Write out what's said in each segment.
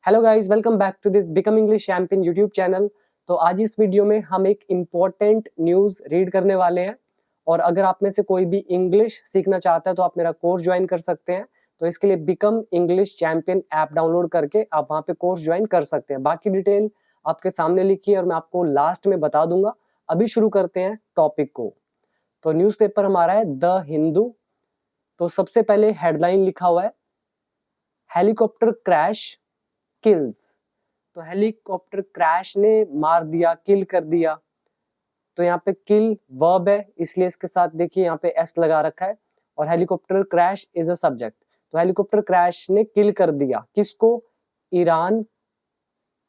Hello guys, welcome back to this become English champion YouTube channel. तो आज इस video में हम एक इम्पॉर्टेंट न्यूज़ रीड करने वाले हैं। और अगर आप में से कोई भी इंग्लिश सीखना चाहता है तो आप मेरा कोर्स ज्वाइन कर सकते हैं। तो इसके लिए become English champion app download करके आप वहाँ पे कोर्स ज्वाइन कर सकते हैं। बाकी डिटेल आपके सामने लिखी है और मैं आपको लास्ट में बता दूंगा। अभी शुरू करते हैं टॉपिक को। तो न्यूज़पेपर हमारा है द हिंदू। तो सबसे पहले हेडलाइन लिखा हुआ है, हेलीकॉप्टर क्रैश किल्स। तो हेलीकॉप्टर क्रैश ने मार दिया, किल कर दिया। तो यहाँ पे किल वर्ब है, इसलिए इसके साथ देखिए यहाँ पे एस लगा रखा है। और helicopter crash is a subject. तो हेलीकॉप्टर क्रैश ने किल कर दिया किसको? ईरान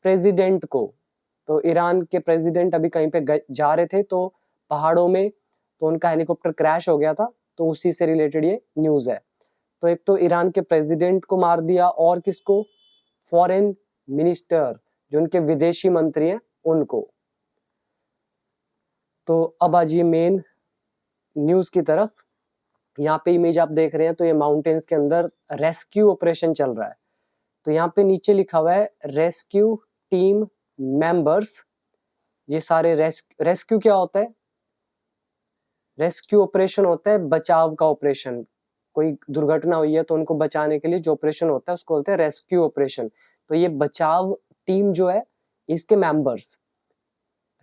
प्रेसिडेंट को। तो ईरान के प्रेसिडेंट अभी कहीं पे जा रहे थे तो पहाड़ों में, तो उनका हेलीकॉप्टर क्रैश हो गया था। तो उसी से रिलेटेड ये न्यूज है। तो एक तो ईरान के प्रेसिडेंट को मार दिया, और किसको? फॉरेन मिनिस्टर, जो उनके विदेशी मंत्री हैं उनको। तो अब आज ये मेन न्यूज की तरफ। यहाँ पे इमेज आप देख रहे हैं, तो ये माउंटेन्स के अंदर रेस्क्यू ऑपरेशन चल रहा है। तो यहाँ पे नीचे लिखा हुआ है रेस्क्यू टीम मेंबर्स। ये सारे रेस्क्यू क्या होता है? रेस्क्यू ऑपरेशन होता है बचाव का ऑपरेशन। कोई दुर्घटना हुई है तो उनको बचाने के लिए जो ऑपरेशन होता है उसको बोलते हैं रेस्क्यू ऑपरेशन। तो ये बचाव टीम जो है, इसके मेंबर्स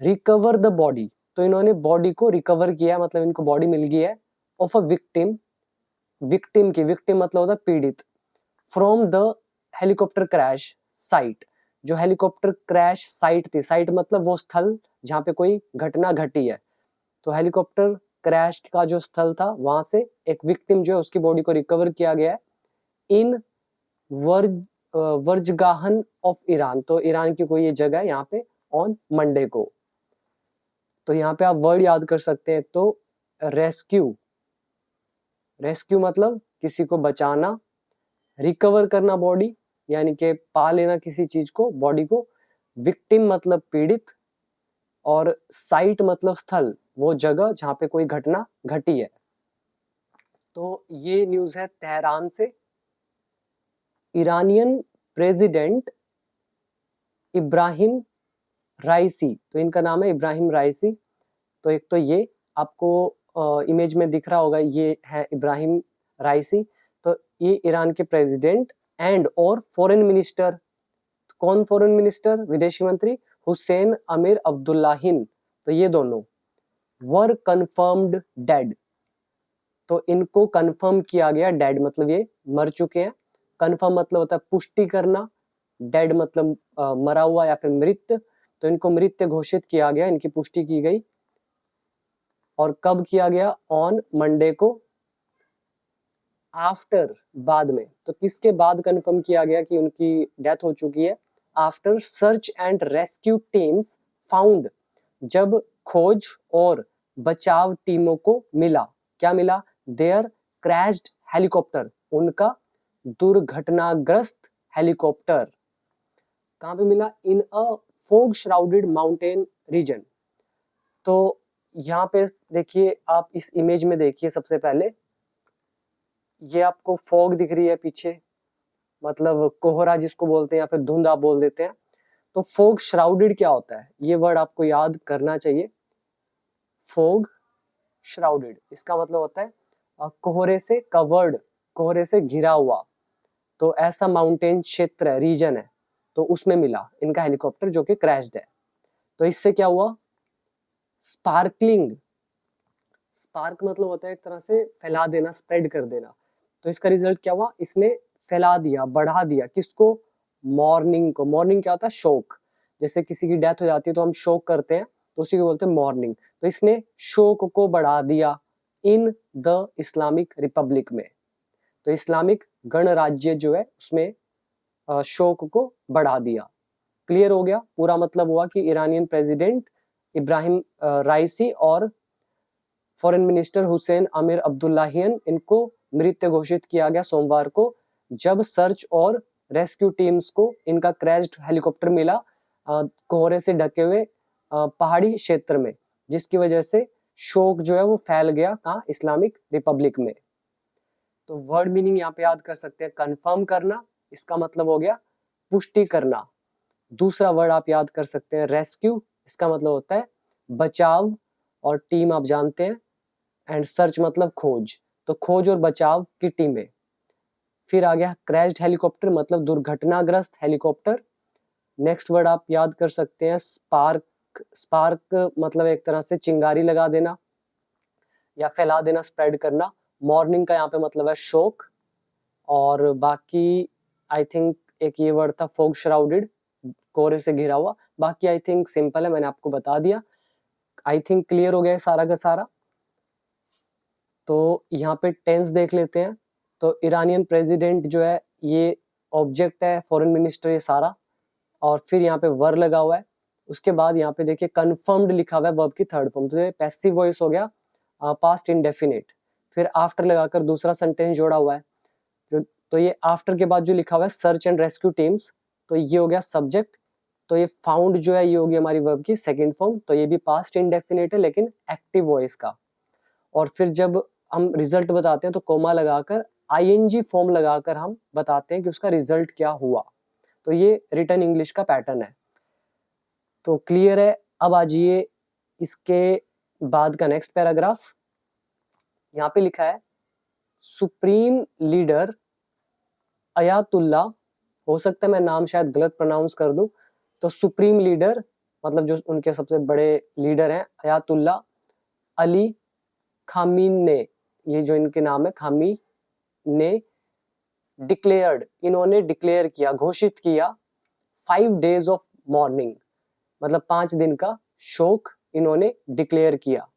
रिकवर द बॉडी। तो इन्होंने बॉडी को रिकवर किया, मतलब इनको बॉडी मिल गई है ऑफ अ विक्टिम। विक्टिम की, विक्टिम मतलब होता है पीड़ित। From the helicopter crash site. जो हेलीकॉप्टर क्रैश साइट थी, साइट मतलब वो स्थल जहाँ पे कोई घटना घटी है। तो हेलीकॉप्टर क्रैश का जो स्थल था, वहां से एक विक्टिम जो है उसकी बॉडी को रिकवर किया गया है इन वर्ज वर्जगाहन ऑफ ईरान। तो ईरान की कोई ये जगह है यहाँ पे ऑन मंडे को। तो यहाँ पे आप वर्ड याद कर सकते हैं। तो रेस्क्यू, रेस्क्यू मतलब किसी को बचाना, रिकवर करना बॉडी यानी कि पा लेना किसी चीज को, बॉडी को। विक्टिम मतलब पीड़ित, और साइट मतलब स्थल, वो जगह जहाँ पे कोई घटना घटी है। तो ये न्यूज है तेहरान से। ईरानियन प्रेसिडेंट इब्राहिम राइसी, तो इनका नाम है इब्राहिम राइसी। तो एक तो ये आपको इमेज में दिख रहा होगा, ये है इब्राहिम राइसी। तो ये ईरान के प्रेसिडेंट एंड और फॉरेन मिनिस्टर। कौन फॉरेन मिनिस्टर? विदेशी मंत्री हुसैन अमीर अब्दुल्लाहिन। तो ये दोनों वर कंफर्म्ड डेड। तो इनको कंफर्म किया गया, डेड मतलब ये मर चुके हैं। कंफर्म मतलब होता है पुष्टि करना, डेड मतलब मरा हुआ या फिर मृत। तो इनको मृत घोषित किया गया, इनकी पुष्टि की गई। और कब किया गया? ऑन मंडे को। आफ्टर बाद में, तो किसके बाद कंफर्म किया गया कि उनकी डेथ हो चुकी है? After search and rescue teams found, जब खोज और बचाव टीमों को मिला, क्या मिला? देयर क्रैश्ड हेलीकॉप्टर, उनका दुर्घटनाग्रस्त हेलीकॉप्टर। कहां पे मिला? इन अ फोग श्राउडेड माउंटेन रीजन। तो यहाँ पे देखिए, आप इस इमेज में देखिए, सबसे पहले ये आपको फॉग दिख रही है पीछे, मतलब कोहरा जिसको बोलते हैं या फिर धुंध आप बोल देते हैं। तो फॉग श्राउडेड क्या होता है? ये वर्ड आपको याद करना चाहिए। फॉग श्राउडेड, इसका मतलब होता है कोहरे से कवर्ड, कोहरे से घिरा हुआ। तो ऐसा माउंटेन क्षेत्र है, रीजन है, तो उसमें मिला इनका हेलीकॉप्टर जो कि क्रैश्ड है। तो इससे क्या हुआ? स्पार्कलिंग, स्पार्क मतलब होता है एक तरह से फैला देना, स्प्रेड कर देना। तो इसका रिजल्ट क्या हुआ? इसने फैला दिया, बढ़ा दिया किसको? मॉर्निंग को। मॉर्निंग क्या होता है? शोक। जैसे किसी की डेथ हो जाती है तो हम शोक करते हैं, तो उसी को बोलते हैं मॉर्निंग। तो इसने शोक को बढ़ा दिया इन द इस्लामिक रिपब्लिक में। तो इस्लामिक गणराज्य जो है उसमें शोक को बढ़ा दिया। क्लियर हो गया? पूरा मतलब हुआ कि ईरानियन प्रेसिडेंट इब्राहिम राइसी और फॉरेन मिनिस्टर हुसैन अमीर अब्दुल्लाहियन, इनको मृत घोषित किया गया सोमवार को, जब सर्च और रेस्क्यू टीम्स को इनका क्रैश्ड हेलीकॉप्टर मिला कोहरे से ढके हुए पहाड़ी क्षेत्र में, जिसकी वजह से शोक जो है वो फैल गया कहाँ? इस्लामिक रिपब्लिक में। तो वर्ड मीनिंग यहाँ पे याद कर सकते हैं। कंफर्म करना, इसका मतलब हो गया पुष्टि करना। दूसरा वर्ड आप याद कर सकते हैं रेस्क्यू, इसका मतलब होता है बचाव, और टीम आप जानते हैं, एंड सर्च मतलब खोज, तो खोज और बचाव की टीमें। फिर आ गया क्रैश्ड हेलीकॉप्टर, मतलब दुर्घटनाग्रस्त हेलीकॉप्टर। नेक्स्ट वर्ड आप याद कर सकते हैं स्पार्क, स्पार्क मतलब एक तरह से चिंगारी लगा देना या फैला देना, स्प्रेड करना। मॉर्निंग का यहाँ पे मतलब है शोक, और बाकी आई थिंक एक ये वर्ड था फॉग श्राउडेड, कोहरे से घिरा हुआ। बाकी आई थिंक सिंपल है, मैंने आपको बता दिया। आई थिंक क्लियर हो गया है सारा का सारा। तो यहाँ पे टेंस देख लेते हैं। तो ईरानियन प्रेसिडेंट जो है ये ऑब्जेक्ट है, फॉरेन मिनिस्टर ये सारा, और फिर यहाँ पे वर लगा हुआ है। उसके बाद यहाँ पे देखिए कन्फर्म्ड लिखा हुआ है वर्ब की थर्ड फॉर्म, तो ये पैसिव वॉइस हो गया, पास्ट इंडेफिनिट। फिर आफ्टर लगाकर दूसरा सेंटेंस जोड़ा हुआ है, जो तो ये आफ्टर के बाद जो लिखा हुआ है सर्च एंड रेस्क्यू टीम्स, तो ये हो गया सब्जेक्ट। तो ये फाउंड जो है ये होगी हमारी वर्ब की सेकंड फॉर्म, तो ये भी पास्ट इंडेफिनिट है लेकिन एक्टिव वॉइस का। और फिर जब हम रिजल्ट बताते हैं तो कोमा लगाकर आईएनजी फॉर्म लगाकर हम बताते हैं कि उसका रिजल्ट क्या हुआ। तो ये रिटन इंग्लिश का पैटर्न है। तो क्लियर है। अब आ जाइए इसके बाद का नेक्स्ट पैराग्राफ। यहाँ पे लिखा है सुप्रीम लीडर अयातुल्ला, हो सकता है मैं नाम शायद गलत प्रोनाउंस कर दूं, तो सुप्रीम लीडर मतलब जो उनके सबसे बड़े लीडर हैं अयातुल्ला अली खामीने, ये जो इनके नाम है खामी ने, डिक्लेयर्ड इन्होंने डिक्लेयर किया, घोषित किया 5 days ऑफ मॉर्निंग, मतलब 5 दिन का शोक इन्होंने डिक्लेयर किया।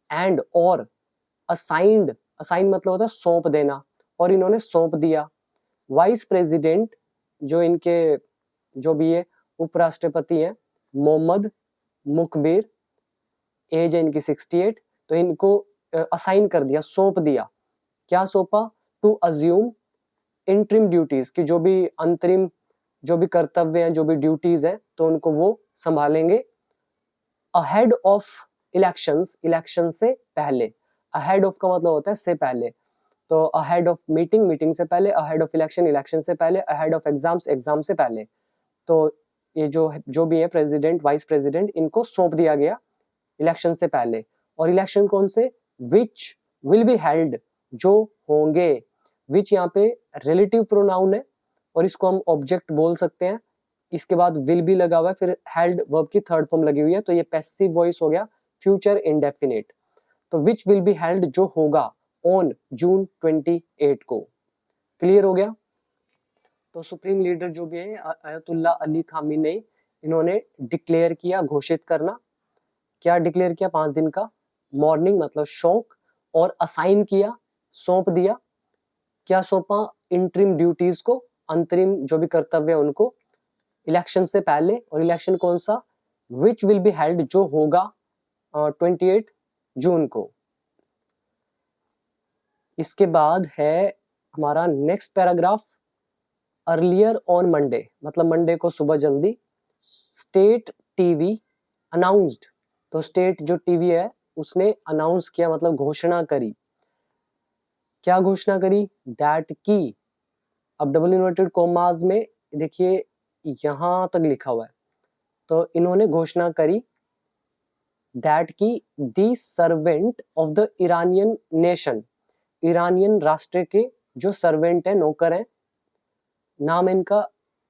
एंड और असाइंड, असाइन मतलब होता है सौंप देना, और इन्होंने सौंप दिया वाइस प्रेसिडेंट जो इनके जो भी ये उपराष्ट्रपति हैं मोहम्मद मुखबिर, एज है इनकी 68, तो इनको असाइन कर दिया, सौंप दिया। क्या सौंपा? टू अज्यूम इंटरिम ड्यूटीज, की जो भी अंतरिम जो भी कर्तव्य हैं, जो भी ड्यूटीज हैं, तो उनको वो संभालेंगे अहेड ऑफ इलेक्शंस, इलेक्शन से पहले। अहेड ऑफ का मतलब होता है से पहले, तो अहेड ऑफ मीटिंग, मीटिंग से पहले, अहेड ऑफ इलेक्शन, इलेक्शन से पहले, अहेड ऑफ एग्जाम्स, एग्जाम से पहले। तो ये जो भी है प्रेसिडेंट वाइस प्रेसिडेंट, इनको सौंप दिया गया इलेक्शन से पहले। और इलेक्शन कौन से? विच विल बी हेल्ड, जो होंगे। विच यहाँ पे रिलेटिव प्रोनाउन है और इसको हम ऑब्जेक्ट बोल सकते हैं। इसके बाद विल भी लगा हुआ है, फिर हेल्ड वर्ब की थर्ड फॉर्म लगी हुई है, तो ये पैसिव वॉइस हो गया फ्यूचर इंडेफिनिट। तो विच विल बी हेल्ड जो होगा ऑन जून 28 को। क्लियर हो गया। तो सुप्रीम लीडर जो भी है अयतुल्ला अली खामेनी, इन्होंने डिक्लेयर किया, घोषित करना। क्या डिक्लेयर किया? 5 दिन का मॉर्निंग मतलब शौक, और असाइन किया, सौंप दिया। क्या सौंपा? इंटरिम ड्यूटीज को, अंतरिम जो भी कर्तव्य है उनको, इलेक्शन से पहले। और इलेक्शन कौन सा? विच विल बी हेल्ड जो होगा 28 जून को। इसके बाद है हमारा next paragraph, earlier on Monday, मतलब मंडे को सुबह जल्दी। स्टेट टीवी अनाउंस्ड, तो स्टेट जो टीवी है उसने अनाउंस किया मतलब घोषणा करी। क्या घोषणा करी? दैट की, अब डबल इन्वर्टेड कोमास में देखिए यहां तक लिखा हुआ है, तो इन्होंने घोषणा करी दैट की the servant of the Iranian nation, Iranian राष्ट्र के जो सर्वेंट है, नौकर है, नाम है इनका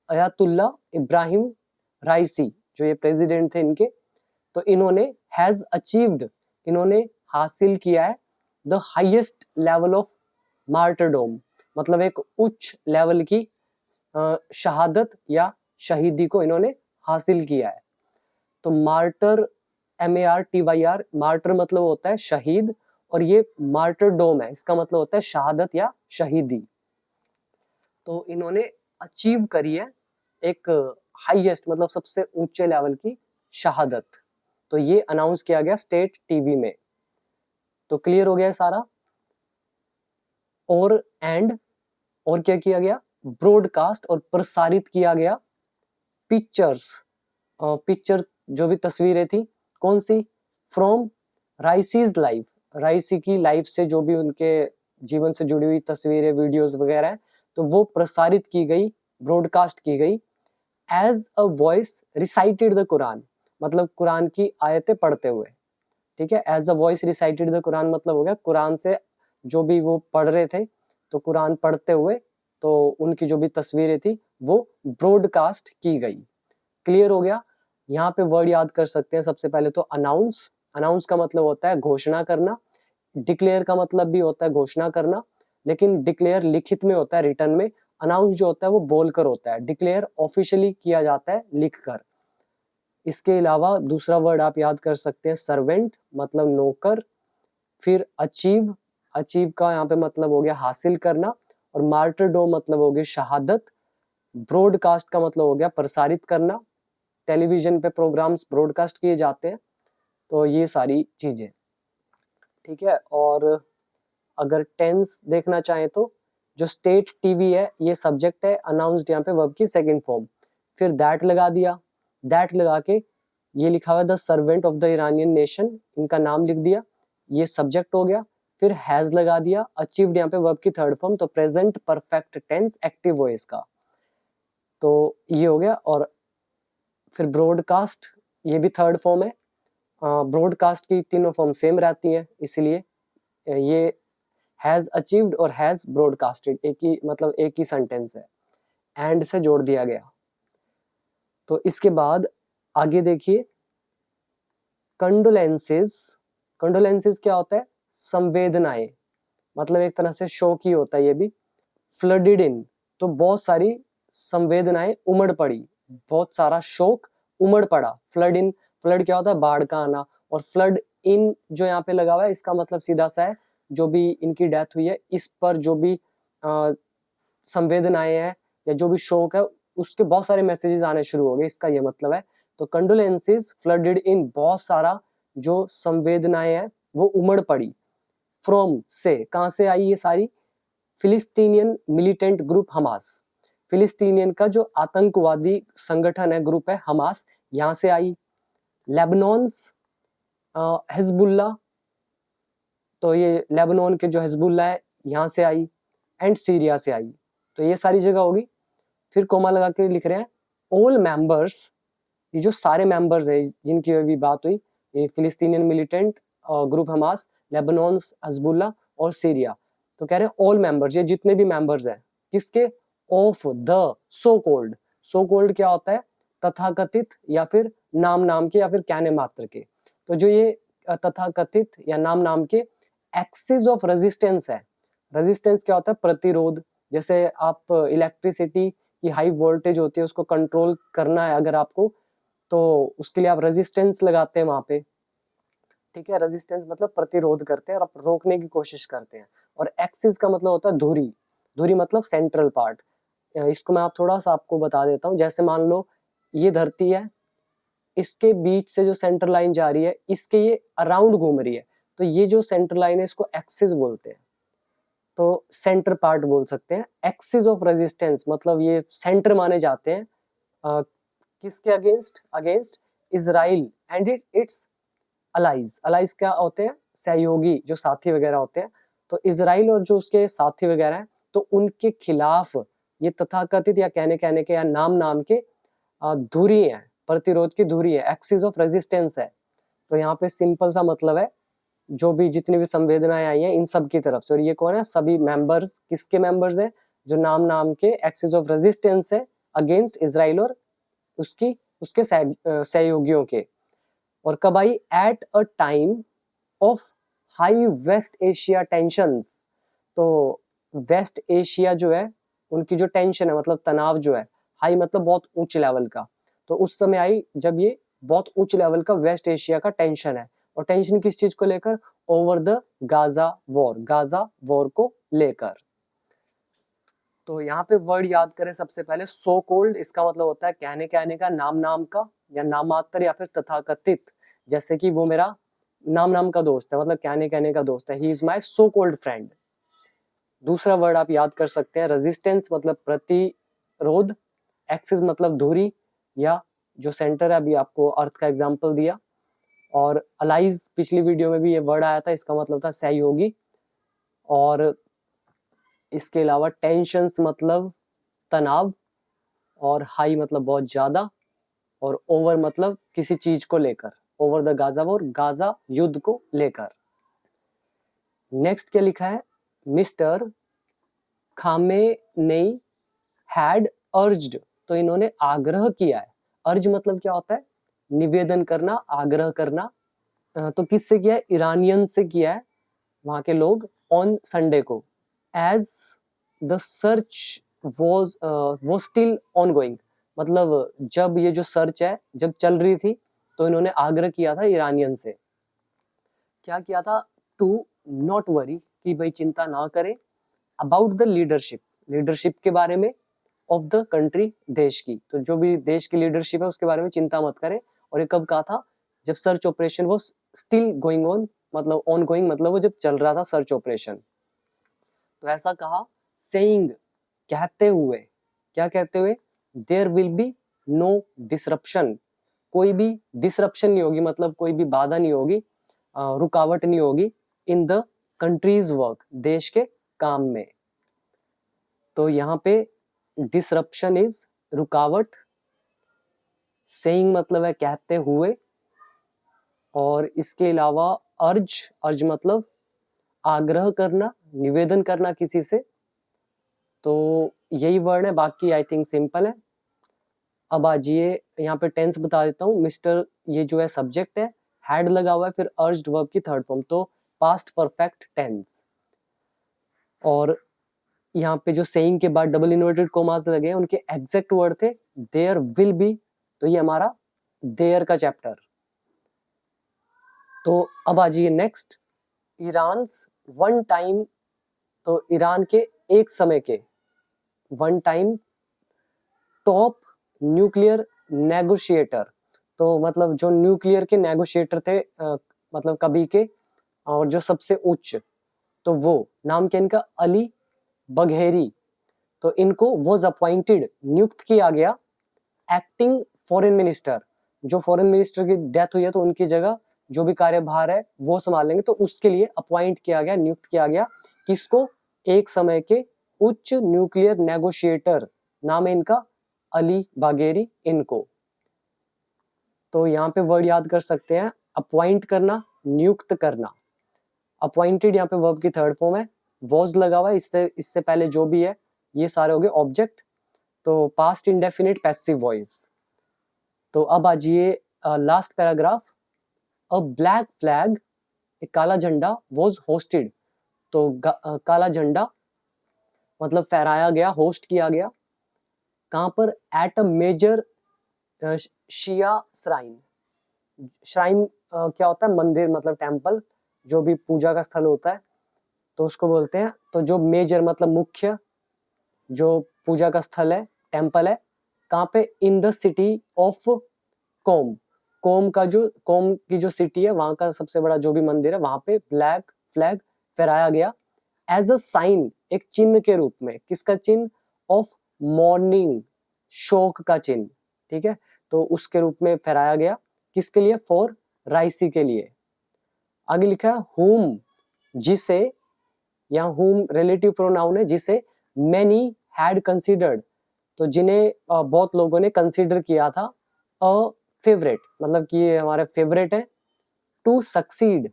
अयातुल्ला इब्राहिम राइसी, जो ये प्रेसिडेंट थे इनके। तो इन्होंने हैज अचीव्ड, इन्होंने हासिल किया है द हाईएस्ट लेवल ऑफ मार्टरडोम, मतलब एक उच्च लेवल की शहादत या शहीदी को इन्होंने हासिल किया है। तो मार्टर, MARTYR, मार्टर मतलब होता है शहीद, और ये मार्टरडोम है, इसका मतलब होता है शहादत या शहीदी। तो इन्होंने अचीव करी है एक हाईएस्ट मतलब सबसे ऊंचे लेवल की शहादत, तो ये अनाउंस किया गया स्टेट टीवी में। तो क्लियर हो गया सारा। और एंड, और क्या किया गया? ब्रॉडकास्ट, और प्रसारित किया गया पिक्चर्स, पिक्चर जो भी तस्वीरें थी, कौन सी? फ्रॉम राइसीज लाइफ, राइसी की लाइफ से जो भी उनके जीवन से जुड़ी हुई तस्वीरें, वीडियोस वगैरह, तो वो प्रसारित की गई, ब्रॉडकास्ट की गई as a voice recited the Quran, मतलब कुरान की आयतें पढ़ते हुए, ठीक है। As a voice recited the Quran मतलब हो गया कुरान से जो भी वो पढ़ रहे थे, तो कुरान पढ़ते हुए तो उनकी जो भी तस्वीरें थी वो ब्रॉडकास्ट की गई। क्लियर हो गया। यहाँ पे वर्ड याद कर सकते हैं सबसे पहले तो अनाउंस। अनाउंस का मतलब होता है घोषणा करना। डिक्लेयर का मतलब भी होता है घोषणा करना, लेकिन डिक्लेयर लिखित में होता है, रिटन में। अनाउंस जो होता है वो बोलकर होता है। डिक्लेयर ऑफिशियली किया जाता है लिखकर। इसके अलावा दूसरा वर्ड आप याद कर सकते हैं सर्वेंट, मतलब नौकर। फिर अचीव, अचीव का यहाँ पे मतलब हो गया हासिल करना। और मार्टरडो मतलब हो गया शहादत। ब्रॉडकास्ट का मतलब हो गया प्रसारित करना। टेलीविजन पे प्रोग्राम्स ब्रॉडकास्ट किए जाते हैं। तो ये सारी चीजें, ठीक है। और अगर टेंस देखना चाहें तो जो स्टेट टीवी है ये सब्जेक्ट है, अनाउंस्ड यहाँ पे वर्ब की सेकंड फॉर्म। फिर दैट लगा दिया, दैट लगा के ये लिखा हुआ है the servant of the Iranian nation, इनका नाम लिख दिया, ये सब्जेक्ट हो गया। फिर हैज लगा दिया, अचीव्ड यहाँ पे वर्ब की थर्ड फॉर्म, तो present perfect tense active voice का, तो ये हो गया। और फिर ब्रॉडकास्ट, ये भी थर्ड फॉर्म है। ब्रॉडकास्ट की तीनों फॉर्म सेम रहती है, इसलिए ये हैज अचीव्ड और हैज ब्रॉडकास्टेड एक ही मतलब एक ही सेंटेंस है, एंड से जोड़ दिया गया। तो इसके बाद आगे देखिए कंडोलेंसेस। कंडोलेंसेस क्या होता है? संवेदनाएं, मतलब एक तरह से शोक ही होता है ये भी। फ्लडेड इन, तो बहुत सारी संवेदनाएं उमड़ पड़ी, बहुत सारा शोक उमड़ पड़ा। फ्लड इन, फ्लड क्या होता है? बाढ़ का आना। और फ्लड इन जो यहाँ पे लगा हुआ है इसका मतलब सीधा सा है जो भी इनकी डेथ हुई है इस पर जो भी संवेदनाएं हैं या जो भी शोक है उसके बहुत सारे मैसेजेस आने शुरू हो गए, इसका ये मतलब है। तो कंडोलेंसेस फ्लडेड इन, बहुत सारा जो संवेदनाएं हैं वो उमड़ पड़ी। फ्रॉम से, कहां से आई ये सारी? फिलिस्तीनियन मिलिटेंट ग्रुप हमास, फिलिस्तीनियन का जो आतंकवादी संगठन है, ग्रुप है हमास, यहां से आई। लेबनॉन्स हिजबुल्ला, तो ये लेबनान के जो हिजबुल्ला है यहाँ से आई। एंड सीरिया से आई, तो ये सारी जगह होगी। फिर कोमा लगा के लिख रहे हैं ऑल मेंबर्स, ये जो सारे मेंबर्स है जिनकी अभी बात हुई, ये फिलिस्तीनियन militant group Hamas, Lebanon Hezbollah और सीरिया, तो कह रहे हैं ऑल मेंबर्स, ये जितने भी मेंबर्स हैं किसके? Of the so cold. So cold क्या होता है? तथाकथित, या फिर नाम नाम के, या फिर कहने मात्र के। तो जो ये तथाकथित या नाम नाम के एक्सिस ऑफ रेजिस्टेंस है। रेजिस्टेंस क्या होता है? प्रतिरोध। जैसे आप इलेक्ट्रिसिटी की हाई वोल्टेज होती है उसको कंट्रोल करना है अगर आपको, तो उसके लिए आप रेजिस्टेंस लगाते हैं वहां पे, ठीक है। रेजिस्टेंस मतलब प्रतिरोध करते हैं और आप रोकने की कोशिश करते हैं। और एक्सिस का मतलब होता है धुरी। धुरी मतलब सेंट्रल पार्ट। इसको मैं आप थोड़ा सा आपको बता देता हूँ। जैसे मान लो ये धरती है, इसके बीच से जो सेंटर लाइन जा रही है इसके ये अराउंड घूम रही है, तो ये जो सेंटर लाइन है इसको एक्सिस बोलते हैं, तो सेंटर पार्ट बोल सकते हैं। एक्सिस ऑफ रेजिस्टेंस मतलब ये सेंटर माने जाते हैं किसके against? Against Israel and its allies. Allies क्या होते हैं? सहयोगी, जो साथी वगैरह होते हैं। तो इजराइल और जो उसके साथी वगैरह हैं तो उनके खिलाफ ये तथाकथित या कहने कहने के या नाम नाम के धुरी है, प्रतिरोध की धुरी है, एक्सिस ऑफ रेजिस्टेंस है। तो यहाँ पे सिंपल सा मतलब है जो भी जितनी भी संवेदनाएं आई हैं इन सब की तरफ से। और ये कौन है? सभी मेंबर्स। किसके मेंबर्स हैं? जो नाम नाम के एक्सिस ऑफ रेजिस्टेंस है अगेंस्ट इजराइल और उसकी उसके सहयोगियों के। और कब आई? At a time of high West Asia tensions. तो वेस्ट एशिया जो है उनकी जो टेंशन है मतलब तनाव जो है, हाई मतलब बहुत उच्च लेवल का, तो उस समय आई जब ये बहुत उच्च लेवल का वेस्ट एशिया का टेंशन है। और टेंशन किस चीज को लेकर? Over the Gaza war, Gaza war को लेकर। तो यहाँ पे वर्ड याद करें सबसे पहले सो कोल्ड, इसका मतलब होता है कहने कहने का, नाम नाम का, या नाम मात्र, या फिर तथाकथित। जैसे कि वो मेरा नाम नाम का दोस्त है, मतलब कहने कहने का दोस्त है, he is my so cold friend. दूसरा वर्ड आप याद कर सकते हैं रेजिस्टेंस मतलब प्रतिरोध, एक्सिस मतलब दूरी या जो सेंटर है, अभी आपको अर्थ का एग्जांपल दिया। और अलाइज पिछली वीडियो में भी ये वर्ड आया था, इसका मतलब था सहयोगी। और इसके अलावा टेंशंस मतलब तनाव, और हाई मतलब बहुत ज्यादा, और ओवर मतलब किसी चीज को लेकर, over the Gaza war, Gaza युद्ध को लेकर। नेक्स्ट क्या लिखा है, मिस्टर खामेनेई हैड अर्ज्ड, तो इन्होंने आग्रह किया है। अर्ज मतलब क्या होता है, निवेदन करना, आग्रह करना। तो किससे किया है, ईरानियन से किया है, वहां के लोग, ऑन संडे को। एज द सर्च वो स्टिल ऑन गोइंग, मतलब जब ये जो सर्च है जब चल रही थी, तो इन्होंने आग्रह किया था ईरानियन से। क्या किया था, टू नॉट वरी, कि भाई चिंता ना करें, अबाउट द लीडरशिप, लीडरशिप के बारे में, ऑफ द कंट्री, देश की, तो जो भी देश की लीडरशिप है उसके बारे में चिंता मत करें। और ये कब कहा था, जब सर्च ऑपरेशन वो स्टिल गोइंग ऑन, मतलब ऑन गोइंग मतलब वो जब चल रहा था सर्च ऑपरेशन। तो ऐसा कहा, सेइंग, कहते हुए, क्या कहते हुए, there will be no disruption, कोई भी डिसरप्शन नहीं होगी, मतलब कोई भी बाधा नहीं होगी, रुकावट नहीं होगी, इन द कंट्रीज वर्क, देश के काम में। तो यहाँ पे डिसरप्शन इज रुकावट, सेइंग मतलब है कहते हुए, और इसके अलावा अर्ज, अर्ज मतलब आग्रह करना, निवेदन करना किसी से। तो यही वर्ड है, बाकी आई थिंक सिंपल है। अब आजिए यहाँ पे टेंस बता देता हूँ। मिस्टर, ये जो है सब्जेक्ट है, हैड लगा हुआ है, फिर अर्ज्ड वर्ब की थर्ड फॉर्म, तो पास्ट परफेक्ट टेंस। और यहाँ पे जो सेइंग के बाद डबल इन्वर्टेड कोमास लगे हैं, उनके एग्जैक्ट वर्ड थे देयर विल बी, तो ये हमारा देयर का चैप्टर। तो अब आ जाइए नेक्स्ट, ईरान्स वन टाइम, तो ईरान के एक समय के, one time top nuclear negotiator, तो मतलब जो न्यूक्लियर के नेगोशिएटर थे, मतलब कभी के, और जो सबसे उच्च, तो वो नाम क्या इनका, अली बघेरी। तो इनको वॉज अपॉइंटेड, नियुक्त किया गया, एक्टिंग फॉरेन मिनिस्टर, जो फॉरेन मिनिस्टर की डेथ हुई है तो उनकी जगह जो भी कार्यभार है वो संभालेंगे, तो उसके लिए अपॉइंट किया गया, नियुक्त किया गया, किसको, एक समय के उच्च न्यूक्लियर नेगोशिएटर, नाम है इनका अली बागेरी, इनको। तो यहाँ पे वर्ड याद कर सकते हैं, अपॉइंट करना, नियुक्त करना। अपॉइंटेड यहाँ पे वर्ब की थर्ड फॉर्म है, वॉज लगा हुआ है, इससे पहले जो भी है ये सारे हो गए ऑब्जेक्ट, तो पास्ट इंडेफिनिट पैसिव वॉइस। तो अब आजिए last paragraph, a black flag, एक काला झंडा, वॉज होस्टेड, तो काला झंडा मतलब फहराया गया, होस्ट किया गया, कहां पर, at a major Shia shrine, shrine क्या होता है, मंदिर मतलब टेम्पल, जो भी पूजा का स्थल होता है तो उसको बोलते हैं। तो जो मेजर मतलब मुख्य, जो पूजा का स्थल है, टेम्पल है, कहाँ पे, इन द सिटी ऑफ कोम, कोम का जो, कोम की जो सिटी है वहां का सबसे बड़ा जो भी मंदिर है, वहां पे ब्लैक फ्लैग फहराया गया, एज अ साइन, एक चिन्ह के रूप में, किसका चिन्ह, ऑफ मॉर्निंग, शोक का चिन्ह, ठीक है, तो उसके रूप में फहराया गया, किसके लिए, फॉर राइसी के लिए। आगे लिखा है हुम, जिसे, या हुम रिलेटिव प्रोनाउन है, जिसे मैनी हैड कंसीडर्ड, तो जिन्हें बहुत लोगों ने कंसीडर किया था, अ फेवरेट मतलब कि ये हमारे फेवरेट है, टू सक्सीड,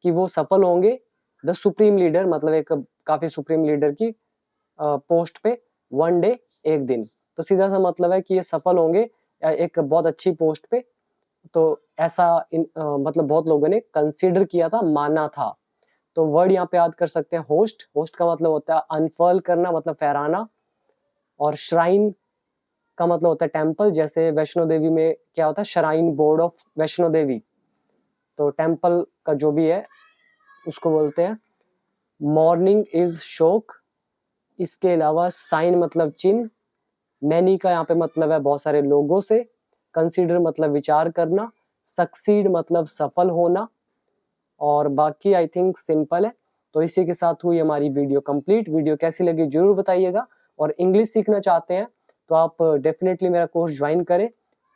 कि वो सफल होंगे, द सुप्रीम लीडर मतलब एक काफी सुप्रीम लीडर की पोस्ट पे, वन डे, एक दिन, तो सीधा सा मतलब है कि ये सफल होंगे एक बहुत अच्छी पोस्ट पे। तो ऐसा मतलब बहुत लोगों ने कंसीडर किया था, माना था। तो वर्ड यहाँ पे याद कर सकते हैं, होस्ट, होस्ट का मतलब होता है अनफर्ल करना, मतलब फहराना, और श्राइन का मतलब होता है टेम्पल, जैसे वैष्णो देवी में क्या होता है, shrine board of Vaishno Devi, तो टेम्पल का जो भी है उसको बोलते हैं। मॉर्निंग इज शोक, इसके अलावा साइन मतलब चिन्ह, मैनी का यहाँ पे मतलब है बहुत सारे लोगों से, कंसीडर मतलब विचार करना, सक्सीड मतलब सफल होना, और बाकी आई थिंक सिंपल है। तो इसी के साथ हुई हमारी वीडियो कंप्लीट। वीडियो कैसी लगी जरूर बताइएगा, और इंग्लिश सीखना चाहते हैं तो आप डेफिनेटली मेरा कोर्स ज्वाइन करें,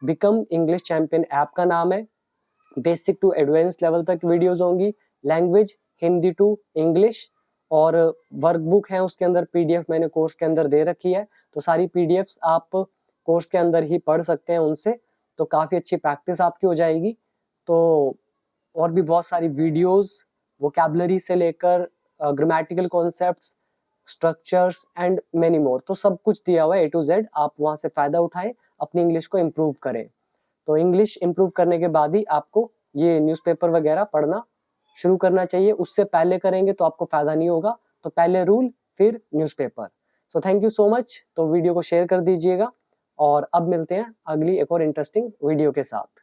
बिकम इंग्लिश चैंपियन ऐप का नाम है। बेसिक टू एडवांस लेवल तक वीडियोस होंगी, लैंग्वेज हिंदी टू इंग्लिश, और वर्कबुक है उसके अंदर, पीडीएफ मैंने कोर्स के अंदर दे रखी है, तो सारी पीडीएफ्स आप कोर्स के अंदर ही पढ़ सकते हैं उनसे, तो काफ़ी अच्छी प्रैक्टिस आपकी हो जाएगी। तो और भी बहुत सारी वीडियोस, वोकैबुलरी से लेकर grammatical concepts, structures and many more, तो सब कुछ दिया हुआ है ए टू जेड। आप वहाँ से फ़ायदा उठाएं, अपनी इंग्लिश को इम्प्रूव करें। तो इंग्लिश इम्प्रूव करने के बाद ही आपको ये न्यूज़पेपर वगैरह पढ़ना शुरू करना चाहिए। उससे पहले करेंगे तो आपको फ़ायदा नहीं होगा। तो पहले रूल, फिर newspaper. So thank you so much. तो वीडियो को शेयर कर दीजिएगा और अब मिलते हैं अगली एक और इंटरेस्टिंग वीडियो के साथ।